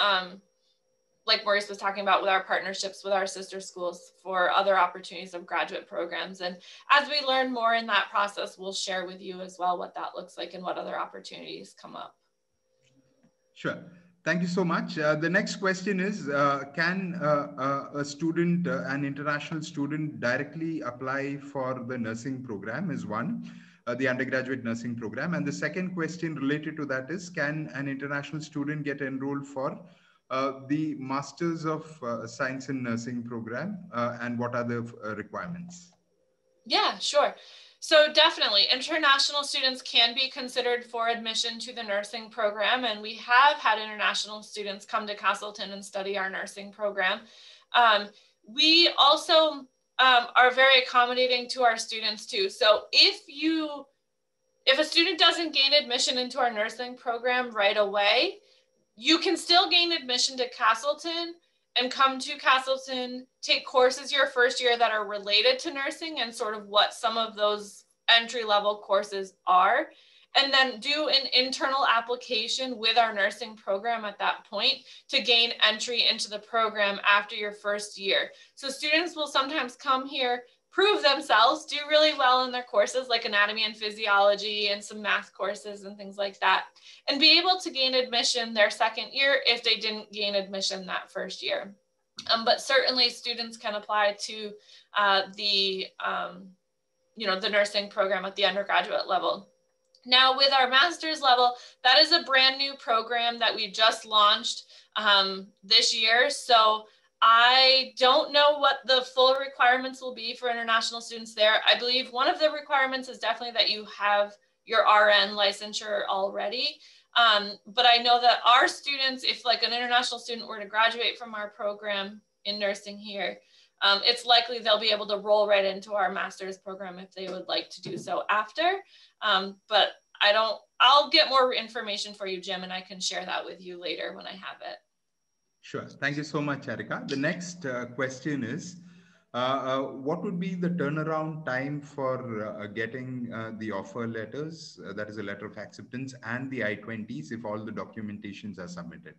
like Maurice was talking about, with our partnerships with our sister schools for other opportunities of graduate programs. And as we learn more in that process, we'll share with you as well what that looks like and what other opportunities come up. Sure. Thank you so much. The next question is, can a student, an international student, directly apply for the nursing program is one, the undergraduate nursing program. And the second question related to that is, can an international student get enrolled for the Masters of Science in Nursing program, and what are the requirements? Yeah, sure. So definitely, international students can be considered for admission to the nursing program, and we have had international students come to Castleton and study our nursing program. We also are very accommodating to our students too. So if a student doesn't gain admission into our nursing program right away, you can still gain admission to Castleton and come to Castleton, take courses your first year that are related to nursing and sort of what some of those entry-level courses are, and then do an internal application with our nursing program at that point to gain entry into the program after your first year. So students will sometimes come here, prove themselves, do really well in their courses like anatomy and physiology and some math courses and things like that, and be able to gain admission their second year if they didn't gain admission that first year. But certainly students can apply to the nursing program at the undergraduate level. Now with our master's level, that is a brand new program that we just launched this year. So I don't know what the full requirements will be for international students there. I believe one of the requirements is definitely that you have your RN licensure already. But I know that our students, if like an international student were to graduate from our program in nursing here, it's likely they'll be able to roll right into our master's program if they would like to do so after. But I'll get more information for you, Jim, and I can share that with you later when I have it. Sure. Thank you so much, Erica. The next question is, what would be the turnaround time for getting the offer letters, that is a letter of acceptance, and the I-20s if all the documentations are submitted?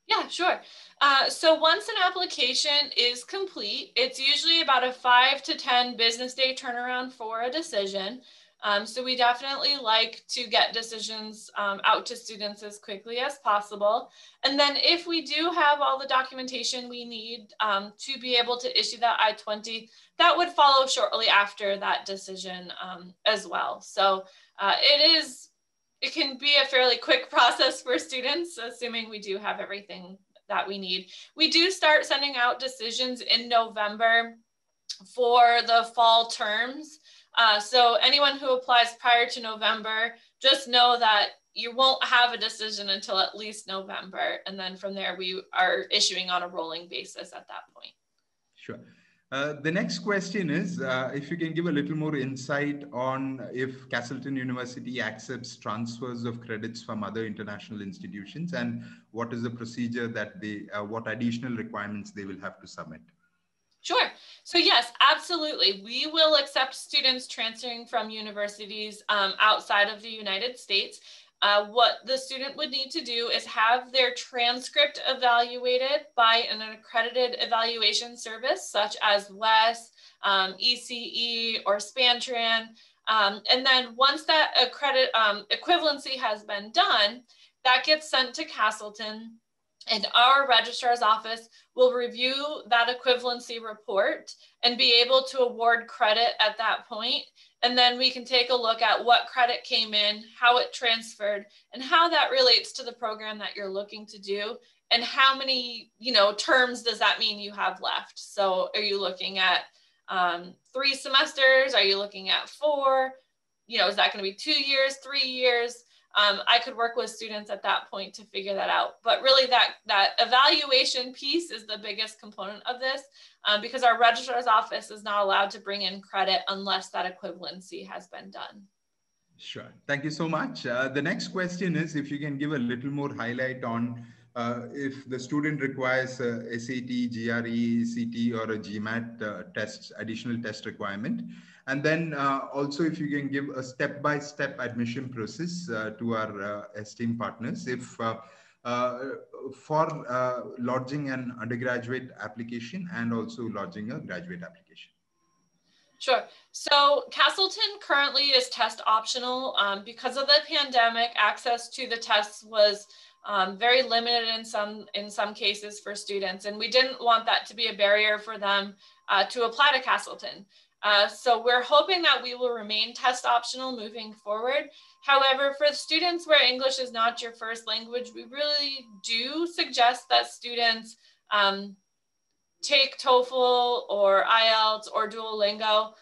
Yeah, sure. So once an application is complete, it's usually about a 5 to 10 business day turnaround for a decision. So we definitely like to get decisions out to students as quickly as possible. And then if we do have all the documentation we need to be able to issue that I-20, that would follow shortly after that decision as well. So it can be a fairly quick process for students, assuming we do have everything that we need. We do start sending out decisions in November for the fall terms. So anyone who applies prior to November, just know that you won't have a decision until at least November. And then from there, we are issuing on a rolling basis at that point. Sure. The next question is, if you can give a little more insight on if Castleton University accepts transfers of credits from other international institutions, and what is the procedure that they, what additional requirements they will have to submit? Sure. So yes, absolutely. We will accept students transferring from universities outside of the United States. What the student would need to do is have their transcript evaluated by an accredited evaluation service, such as WES, ECE, or Spantran. And then once that equivalency has been done, that gets sent to Castleton, and our registrar's office will review that equivalency report and be able to award credit at that point. And then we can take a look at what credit came in, how it transferred, and how that relates to the program that you're looking to do, and how many, terms does that mean you have left. So are you looking at 3 semesters? Are you looking at 4? Is that going to be 2 years, 3 years? I could work with students at that point to figure that out. But really that evaluation piece is the biggest component of this, because our registrar's office is not allowed to bring in credit unless that equivalency has been done. Sure. Thank you so much. The next question is if you can give a little more highlight on if the student requires a SAT, GRE, CT, or a GMAT additional test requirement. And then also if you can give a step-by-step admission process to our esteemed partners if for lodging an undergraduate application and also lodging a graduate application. Sure. So Castleton currently is test optional. Because of the pandemic, access to the tests was very limited in some cases for students, and we didn't want that to be a barrier for them to apply to Castleton. So we're hoping that we will remain test optional moving forward. However, for students where English is not your first language, we really do suggest that students take TOEFL or IELTS or Duolingo,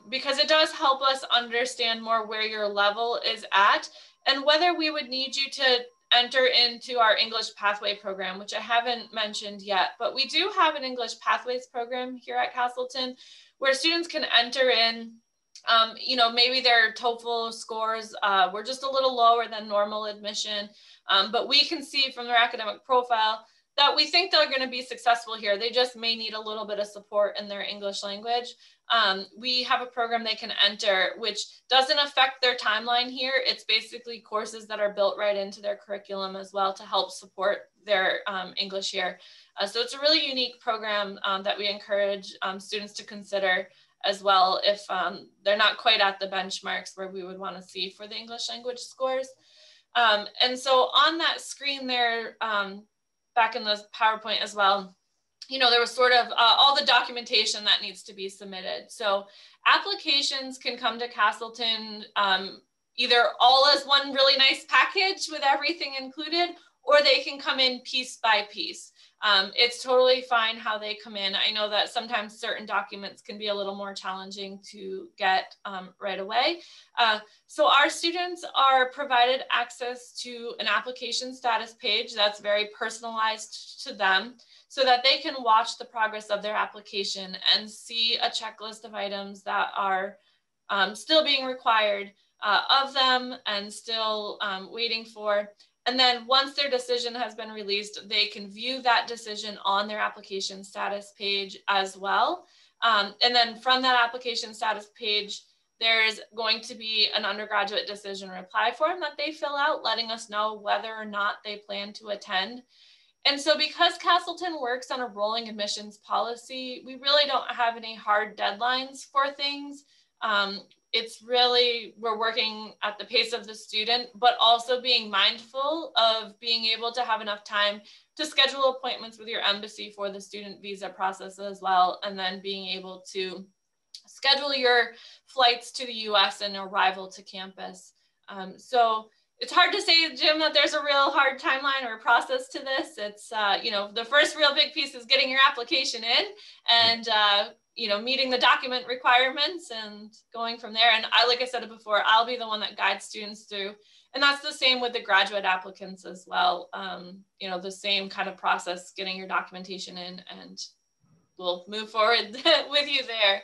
because it does help us understand more where your level is at and whether we would need you to enter into our English Pathway program, which I haven't mentioned yet, but we do have an English Pathways program here at Castleton where students can enter in, maybe their TOEFL scores were just a little lower than normal admission, but we can see from their academic profile that we think they're going to be successful here. They just may need a little bit of support in their English language. We have a program they can enter, which doesn't affect their timeline here. It's basically courses that are built right into their curriculum as well to help support their English here. So it's a really unique program that we encourage students to consider as well if they're not quite at the benchmarks where we would want to see for the English language scores. And so on that screen there, back in the PowerPoint as well, there was sort of all the documentation that needs to be submitted. So applications can come to Castleton either all as one really nice package with everything included, or they can come in piece by piece. It's totally fine how they come in. I know that sometimes certain documents can be a little more challenging to get right away. So our students are provided access to an application status page that's very personalized to them so that they can watch the progress of their application and see a checklist of items that are still being required of them and still waiting for. And then once their decision has been released, they can view that decision on their application status page as well. And then from that application status page, there's going to be an undergraduate decision reply form that they fill out, letting us know whether or not they plan to attend. And so because Castleton works on a rolling admissions policy, we really don't have any hard deadlines for things. It's really, we're working at the pace of the student, but also being mindful of being able to have enough time to schedule appointments with your embassy for the student visa process as well, and then being able to schedule your flights to the US and arrival to campus. So it's hard to say, Jim, that there's a real hard timeline or process to this. It's, you know, the first real big piece is getting your application in and, you know, meeting the document requirements and going from there. And like I said before, I'll be the one that guides students through. And that's the same with the graduate applicants as well. You know, the same kind of process, getting your documentation in, and we'll move forward with you there.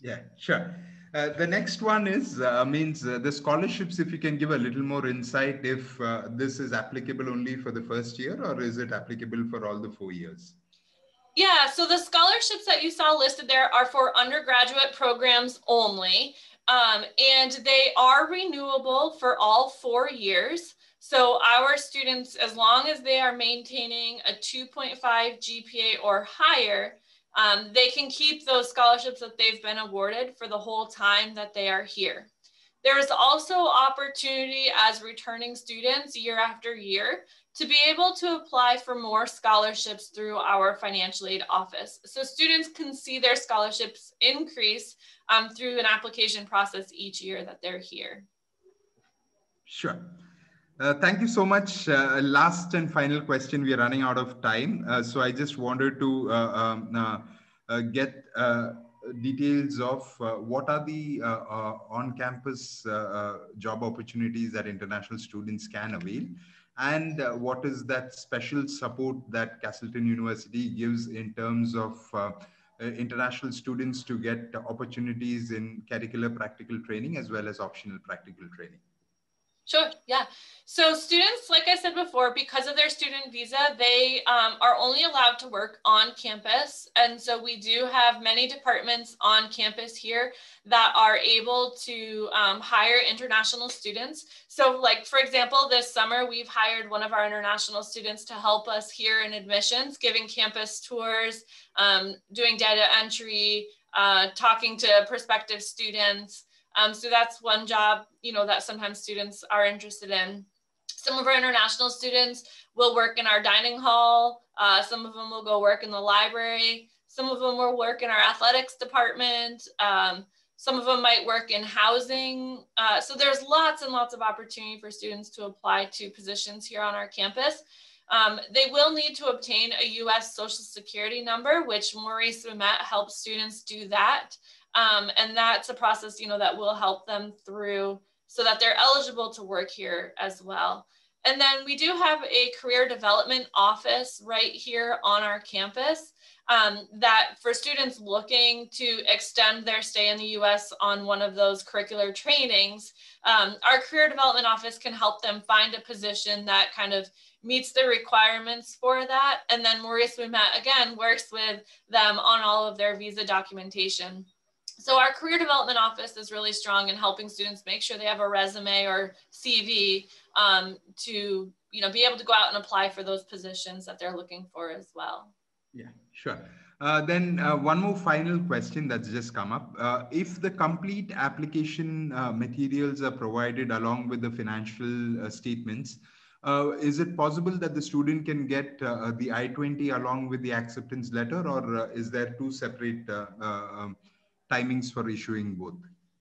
Yeah, sure. The next one is the scholarships, if you can give a little more insight, if this is applicable only for the first year or is it applicable for all the 4 years? Yeah, so the scholarships that you saw listed there are for undergraduate programs only, and they are renewable for all 4 years. So our students, as long as they are maintaining a 2.5 GPA or higher, they can keep those scholarships that they've been awarded for the whole time that they are here. There is also opportunity as returning students year after year to be able to apply for more scholarships through our financial aid office. So students can see their scholarships increase through an application process each year that they're here. Sure. Thank you so much. Last and final question. We are running out of time. So I just wanted to get details of what are the on-campus job opportunities that international students can avail, and what is that special support that Castleton University gives in terms of international students to get opportunities in curricular practical training as well as optional practical training. Sure, yeah. So students, like I said before, because of their student visa, they are only allowed to work on campus. And so we do have many departments on campus here that are able to hire international students. So like, for example, this summer, we've hired one of our international students to help us here in admissions, giving campus tours, doing data entry, talking to prospective students. So that's one job, you know, that sometimes students are interested in. Some of our international students will work in our dining hall. Some of them will go work in the library. Some of them will work in our athletics department. Some of them might work in housing. So there's lots and lots of opportunity for students to apply to positions here on our campus. They will need to obtain a U.S. Social Security number, which Maurice Wimet helps students do that. And that's a process, you know, that will help them through so that they're eligible to work here as well. And then we do have a career development office right here on our campus that for students looking to extend their stay in the US on one of those curricular trainings, our career development office can help them find a position that kind of meets the requirements for that. And then Maurice Wimet, again, works with them on all of their visa documentation. So our career development office is really strong in helping students make sure they have a resume or CV to, you know, be able to go out and apply for those positions that they're looking for as well. Yeah, sure. Then one more final question that's just come up. If the complete application materials are provided along with the financial statements, is it possible that the student can get the I-20 along with the acceptance letter, or is there two separate timings for issuing both?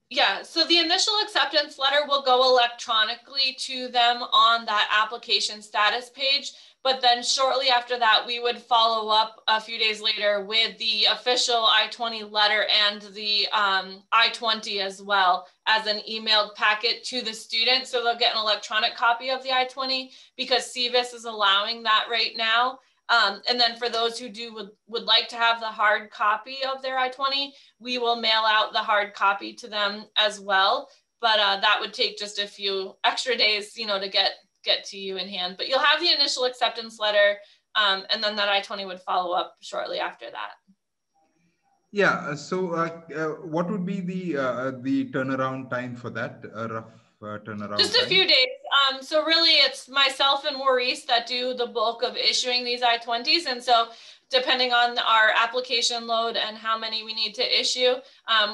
Yeah, so the initial acceptance letter will go electronically to them on that application status page, but then shortly after that, we would follow up a few days later with the official I-20 letter and the I-20 as well as an emailed packet to the student. So they'll get an electronic copy of the I-20 because CVIS is allowing that right now. And then for those who would like to have the hard copy of their I-20, we will mail out the hard copy to them as well. But that would take just a few extra days, you know, to get to you in hand. But you'll have the initial acceptance letter, and then that I-20 would follow up shortly after that. Yeah. So what would be the turnaround time for that? Rough turnaround Just a few days. So really it's myself and Maurice that do the bulk of issuing these I-20s. And so depending on our application load and how many we need to issue,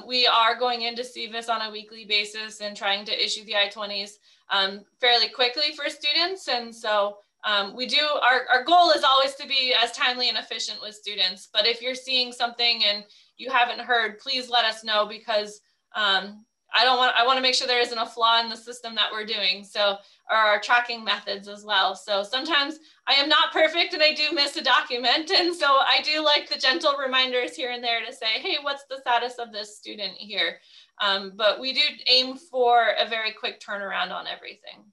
we are going into CVIS on a weekly basis and trying to issue the I-20s fairly quickly for students. And so our goal is always to be as timely and efficient with students. But if you're seeing something and you haven't heard, please let us know, because I want to make sure there isn't a flaw in the system that we're doing. So, or our tracking methods as well. So sometimes I am not perfect and I do miss a document. And so I do like the gentle reminders here and there to say, hey, what's the status of this student here? But we do aim for a very quick turnaround on everything.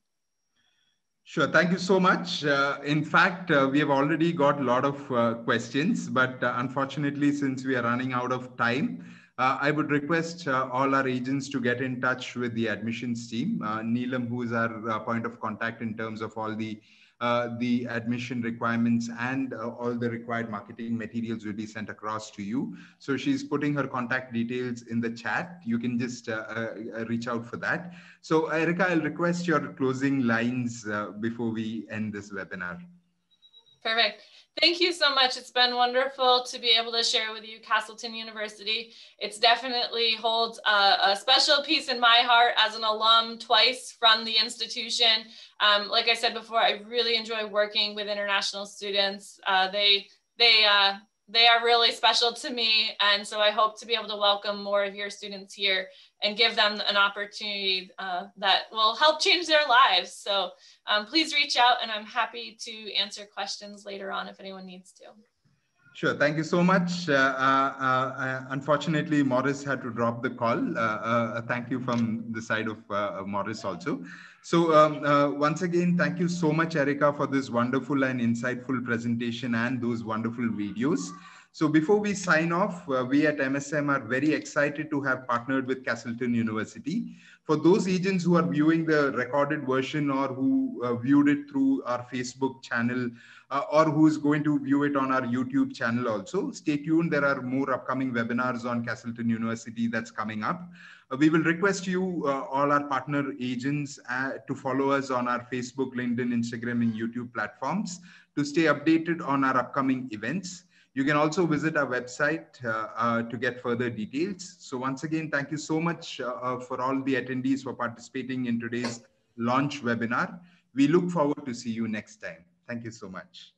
Sure, thank you so much. In fact, we have already got a lot of questions, but unfortunately, since we are running out of time, I would request all our agents to get in touch with the admissions team. Neelam, who is our point of contact in terms of all the admission requirements and all the required marketing materials will be sent across to you. So she's putting her contact details in the chat. You can just reach out for that. So Erica, I'll request your closing lines before we end this webinar. Perfect. Thank you so much. It's been wonderful to be able to share with you Castleton University. It's definitely holds a special piece in my heart as an alum twice from the institution. Like I said before, I really enjoy working with international students. They are really special to me. And so I hope to be able to welcome more of your students here and give them an opportunity that will help change their lives. So please reach out and I'm happy to answer questions later on if anyone needs to. Sure, thank you so much. Unfortunately, Morris had to drop the call. Thank you from the side of Morris also. So once again, thank you so much, Erica, for this wonderful and insightful presentation and those wonderful videos. So before we sign off, we at MSM are very excited to have partnered with Castleton University. For those agents who are viewing the recorded version or who viewed it through our Facebook channel or who's going to view it on our YouTube channel also, stay tuned. There are more upcoming webinars on Castleton University that's coming up. We will request you, all our partner agents, to follow us on our Facebook, LinkedIn, Instagram, and YouTube platforms to stay updated on our upcoming events. You can also visit our website to get further details. So once again, thank you so much for all the attendees for participating in today's launch webinar. We look forward to see you next time. Thank you so much.